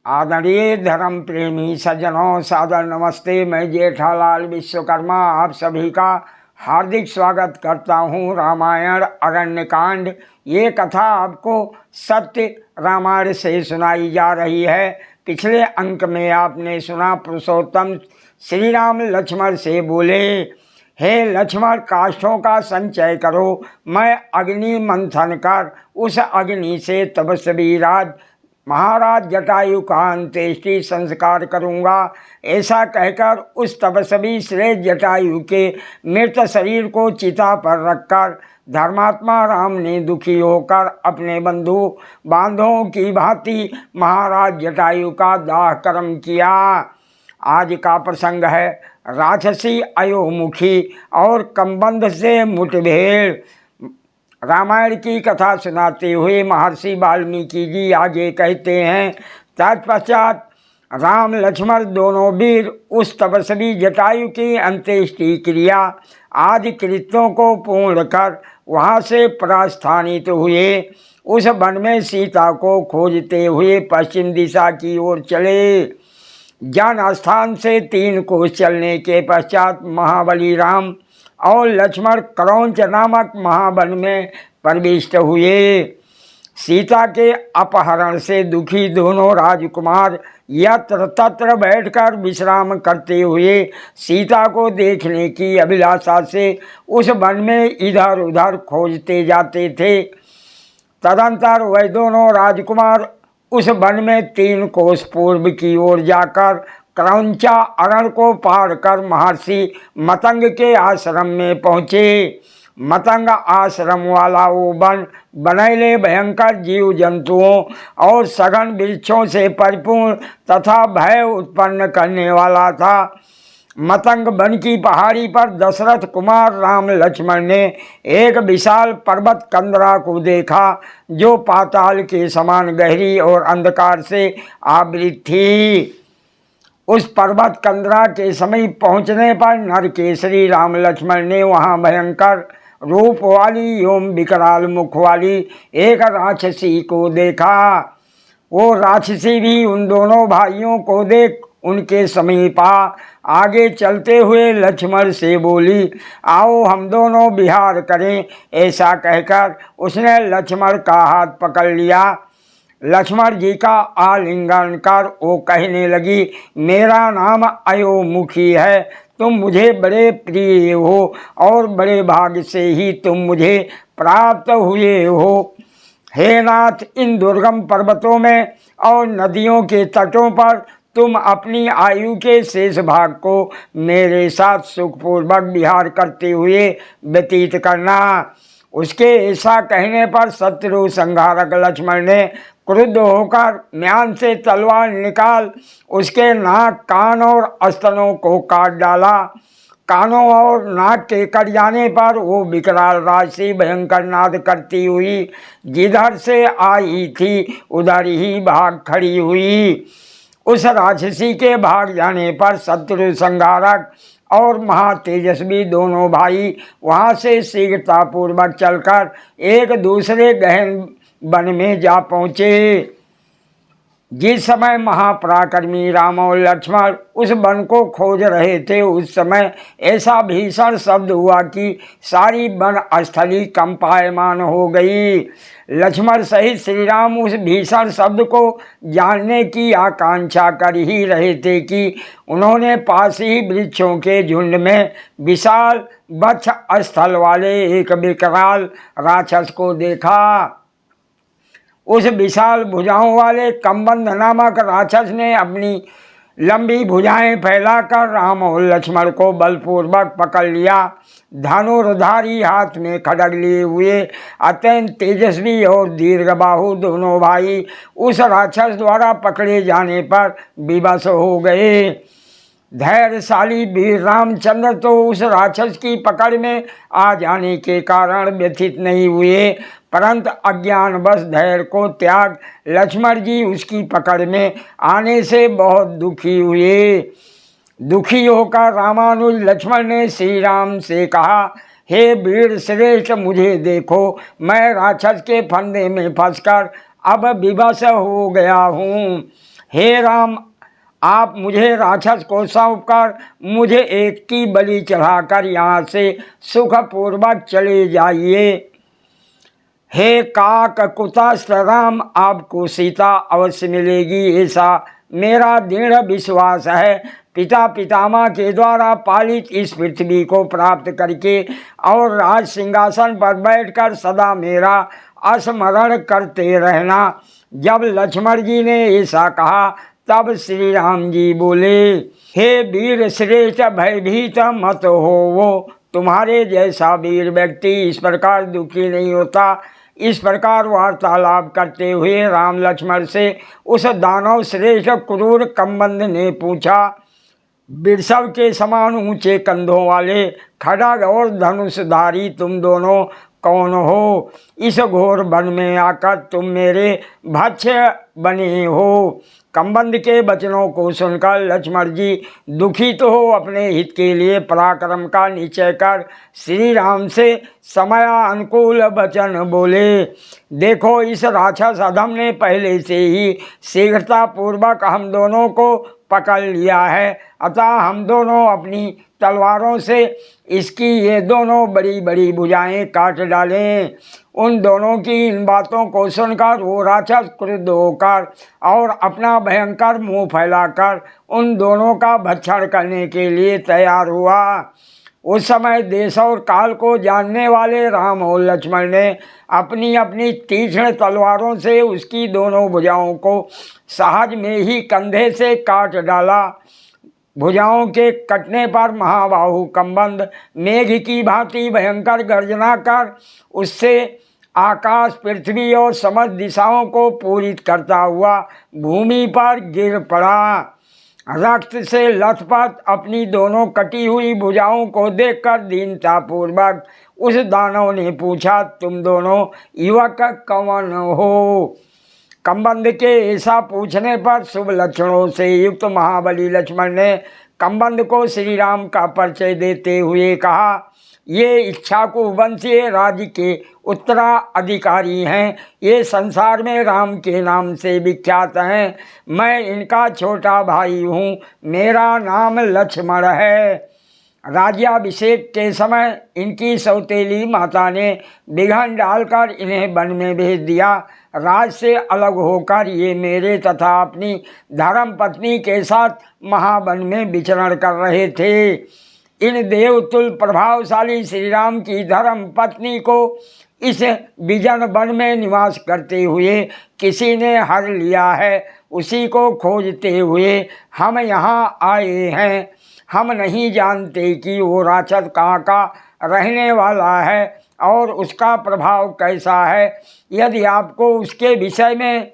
आदरणीय धर्म प्रेमी सज्जनों, सादर नमस्ते। मैं जेठालाल विश्वकर्मा आप सभी का हार्दिक स्वागत करता हूँ। रामायण अरण्यकांड, ये कथा आपको सत्य रामायण से सुनाई जा रही है। पिछले अंक में आपने सुना, पुरुषोत्तम श्री राम लक्ष्मण से बोले, हे लक्ष्मण, काष्ठों का संचय करो, मैं अग्नि मंथन कर उस अग्नि से तपस्वी महाराज जटायु का अंत्येष्टि संस्कार करूँगा। ऐसा कहकर उस तपस्वी श्रेष्ठ जटायु के मृत शरीर को चिता पर रखकर धर्मात्मा राम ने दुखी होकर अपने बंधु बांधवों की भांति महाराज जटायु का दाह कर्म किया। आज का प्रसंग है राक्षसी अयोमुखी और कम्बंध से मुठभेड़। रामायण की कथा सुनाते हुए महर्षि वाल्मीकि जी आगे कहते हैं, तत्पश्चात राम लक्ष्मण दोनों वीर उस तपस्वी जटायु की अंत्येष्टि क्रिया आदि कृत्यों को पूर्ण कर वहाँ से प्रस्थानित हुए। उस वन में सीता को खोजते हुए पश्चिम दिशा की ओर चले। जन स्थान से 3 कोस चलने के पश्चात महाबली राम और लक्ष्मण क्रौंच नामक महावन में प्रविष्ट हुए। सीता के अपहरण से दुखी दोनों राजकुमार यत्र तत्र बैठकर विश्राम करते हुए सीता को देखने की अभिलाषा से उस वन में इधर उधर खोजते जाते थे। तदंतर वह दोनों राजकुमार उस वन में 3 कोस पूर्व की ओर जाकर क्रौंचा अरण को पार कर महर्षि मतंग के आश्रम में पहुँचे। मतंग आश्रम वाला वो वन बनैले भयंकर जीव जंतुओं और सघन वृक्षों से परिपूर्ण तथा भय उत्पन्न करने वाला था। मतंग वन की पहाड़ी पर दशरथ कुमार राम लक्ष्मण ने एक विशाल पर्वत कंदरा को देखा, जो पाताल के समान गहरी और अंधकार से आवृत थी। उस पर्वत कंदरा के समीप पहुंचने पर नरकेसरी राम लक्ष्मण ने वहां भयंकर रूप वाली एवं विकराल मुख वाली एक राक्षसी को देखा। वो राक्षसी भी उन दोनों भाइयों को देख उनके समीप आगे चलते हुए लक्ष्मण से बोली, आओ हम दोनों विहार करें। ऐसा कहकर उसने लक्ष्मण का हाथ पकड़ लिया। लक्ष्मण जी का आलिंगन कर वो कहने लगी, मेरा नाम अयोमुखी है, तुम मुझे बड़े प्रिय हो और बड़े भाग्य से ही तुम मुझे प्राप्त हुए हो। हे नाथ, इन दुर्गम पर्वतों में और नदियों के तटों पर तुम अपनी आयु के शेष भाग को मेरे साथ सुखपूर्वक विहार करते हुए व्यतीत करना। उसके ऐसा कहने पर शत्रु संहारक लक्ष्मण ने क्रुद्ध होकर म्यान से तलवार निकाल उसके नाक, कान और स्तनों को काट डाला। कानों और नाक के कट जाने पर वो विकराल राक्षसी भयंकर नाद करती हुई जिधर से आई थी उधर ही भाग खड़ी हुई। उस राक्षसी के भाग जाने पर शत्रु संहारक और महातेजस्वी दोनों भाई वहाँ से शीघ्रतापूर्वक चलकर एक दूसरे गहन वन में जा पहुँचे। जिस समय महापराक्रमी राम और लक्ष्मण उस वन को खोज रहे थे, उस समय ऐसा भीषण शब्द हुआ कि सारी वन स्थली कंपायमान हो गई। लक्ष्मण सहित श्री राम उस भीषण शब्द को जानने की आकांक्षा कर ही रहे थे कि उन्होंने पास ही वृक्षों के झुंड में विशाल वक्ष स्थल वाले एक विकराल राक्षस को देखा। उस विशाल भुजाओं वाले कम्बंध नामक राक्षस ने अपनी लंबी भुजाएं फैलाकर राम और लक्ष्मण को बलपूर्वक पकड़ लिया। धनुर्धारी हाथ में खड्ग लिए हुए अत्यंत तेजस्वी और दीर्घबाहु दोनों भाई उस राक्षस द्वारा पकड़े जाने पर विवश हो गए। धैर्यशाली वीर रामचंद्र तो उस राक्षस की पकड़ में आ जाने के कारण व्यथित नहीं हुए, परंतु अज्ञानवश धैर्य को त्याग लक्ष्मण जी उसकी पकड़ में आने से बहुत दुखी हुए। दुखी होकर रामानुज लक्ष्मण ने श्री राम से कहा, हे वीर श्रेष्ठ, मुझे देखो, मैं राक्षस के फंदे में फंसकर अब विवश हो गया हूँ। हे राम, आप मुझे राक्षस को सौंपकर मुझे एक की बलि चढ़ाकर यहाँ से सुखपूर्वक चले जाइए। हे काक कुतस्थ राम, आपको सीता अवश्य मिलेगी, ऐसा मेरा दृढ़ विश्वास है। पिता पितामह के द्वारा पालित इस पृथ्वी को प्राप्त करके और राज सिंहासन पर बैठकर सदा मेरा स्मरण करते रहना। जब लक्ष्मण जी ने ऐसा कहा तब श्री राम जी बोले, हे वीर श्रेष्ठ, भयभीत मत हो। वो तुम्हारे जैसा वीर व्यक्ति इस प्रकार दुखी नहीं होता। इस प्रकार वार्तालाप करते हुए राम लक्ष्मण से उस दानव श्रेष्ठ क्रूर कम्बंद ने पूछा, वृषभ के समान ऊंचे कंधों वाले खड्ग और धनुषधारी तुम दोनों कौन हो? इस घोर वन में आकर तुम मेरे भक्ष्य बने हो। कम्बंद के वचनों को सुनकर लक्ष्मण जी दुखित हो अपने हित के लिए पराक्रम का निश्चय कर श्री राम से समयानुकूल वचन बोले। देखो, इस राक्षस अधम ने पहले से ही शीघ्रतापूर्वक हम दोनों को पकड़ लिया है, अतः हम दोनों अपनी तलवारों से इसकी ये दोनों बड़ी बड़ी भुजाएं काट डालें। उन दोनों की इन बातों को सुनकर वो राक्षस क्रुद्ध होकर और अपना भयंकर मुंह फैलाकर उन दोनों का भक्षण करने के लिए तैयार हुआ। उस समय देश और काल को जानने वाले राम और लक्ष्मण ने अपनी अपनी तीक्ष्ण तलवारों से उसकी दोनों भुजाओं को सहज में ही कंधे से काट डाला। भुजाओं के कटने पर महाबाहु कम्बंद मेघ की भांति भयंकर गर्जना कर उससे आकाश, पृथ्वी और समस्त दिशाओं को पूरित करता हुआ भूमि पर गिर पड़ा। रक्त से लथपथ अपनी दोनों कटी हुई भुजाओं को देखकर दीनतापूर्वक उस दानव ने पूछा, तुम दोनों युवक कौन हो? कम्बंद के ऐसा पूछने पर शुभ लक्षणों से युक्त महाबली लक्ष्मण ने कम्बंद को श्री राम का परिचय देते हुए कहा, ये इक्ष्वाकु वंशीय राज्य के उत्तराधिकारी हैं। ये संसार में राम के नाम से विख्यात हैं। मैं इनका छोटा भाई हूँ। मेरा नाम लक्ष्मण है। राज्याभिषेक के समय इनकी सौतेली माता ने विघन डालकर इन्हें वन में भेज दिया। राज से अलग होकर ये मेरे तथा अपनी धर्म पत्नी के साथ महावन में विचरण कर रहे थे। इन देवतुल प्रभावशाली श्री राम की धर्म पत्नी को इस विजन वन में निवास करते हुए किसी ने हर लिया है। उसी को खोजते हुए हम यहाँ आए हैं। हम नहीं जानते कि वो राक्षस कहाँ का रहने वाला है और उसका प्रभाव कैसा है। यदि आपको उसके विषय में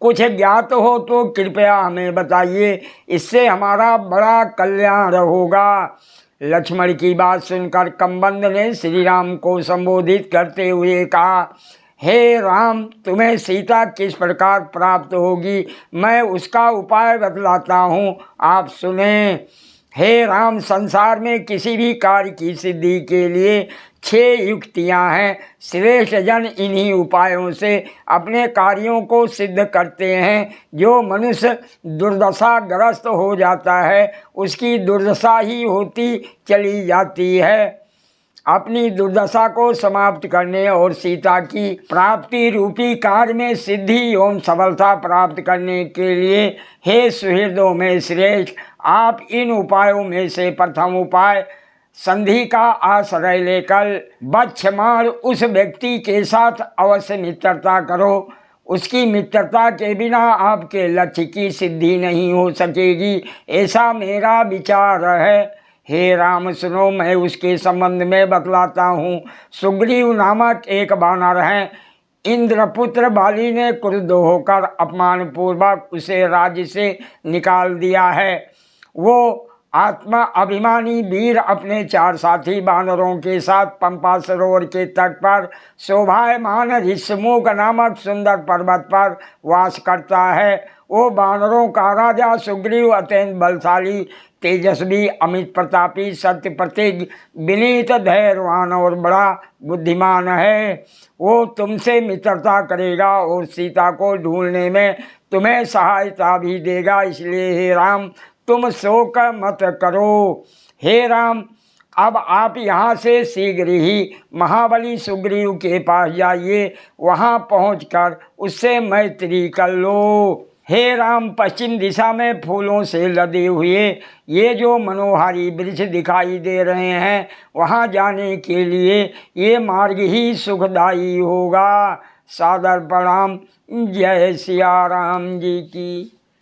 कुछ ज्ञात हो तो कृपया हमें बताइए, इससे हमारा बड़ा कल्याण होगा। लक्ष्मण की बात सुनकर कम्बंद ने श्री राम को संबोधित करते हुए कहा, हे राम, तुम्हें सीता किस प्रकार प्राप्त होगी, मैं उसका उपाय बतलाता हूँ, आप सुने। हे राम, संसार में किसी भी कार्य की सिद्धि के लिए 6 युक्तियाँ हैं। श्रेष्ठ जन इन्हीं उपायों से अपने कार्यों को सिद्ध करते हैं। जो मनुष्य दुर्दशाग्रस्त हो जाता है उसकी दुर्दशा ही होती चली जाती है। अपनी दुर्दशा को समाप्त करने और सीता की प्राप्ति रूपी कार्य में सिद्धि एवं सफलता प्राप्त करने के लिए हे सुहृदों में श्रेष्ठ, आप इन उपायों में से प्रथम उपाय संधि का आश्रय लेकर बक्षमाण उस व्यक्ति के साथ अवश्य मित्रता करो। उसकी मित्रता के बिना आपके लक्ष्य की सिद्धि नहीं हो सकेगी, ऐसा मेरा विचार है। हे राम, सुनो, मैं उसके संबंध में बतलाता हूँ। सुग्रीव नामक एक वानर हैं। इंद्रपुत्र बाली ने क्रुद्ध होकर अपमानपूर्वक उसे राज्य से निकाल दिया है। वो आत्मा अभिमानी वीर अपने 4 साथी बानरों के साथ पंपा सरोवर के तट पर शोभायमान ऋष्यमुख नामक सुंदर पर्वत पर वास करता है। वो बानरों का राजा सुग्रीव अत्यंत बलशाली, तेजस्वी, अमित प्रतापी, सत्य प्रतिज्ञ, विनीत, धैर्यवान और बड़ा बुद्धिमान है। वो तुमसे मित्रता करेगा और सीता को ढूंढने में तुम्हें सहायता भी देगा। इसलिए हे राम तुम शोक मत करो। हे राम अब आप यहाँ से शीघ्र ही महाबली सुग्रीव के पास जाइए, वहाँ पहुँचकर उससे मैत्री कर लो। हे राम पश्चिम दिशा में फूलों से लदे हुए ये जो मनोहारी वृक्ष दिखाई दे रहे हैं, वहाँ जाने के लिए ये मार्ग ही सुखदायी होगा। सादर प्रणाम। जय सिया राम जी की।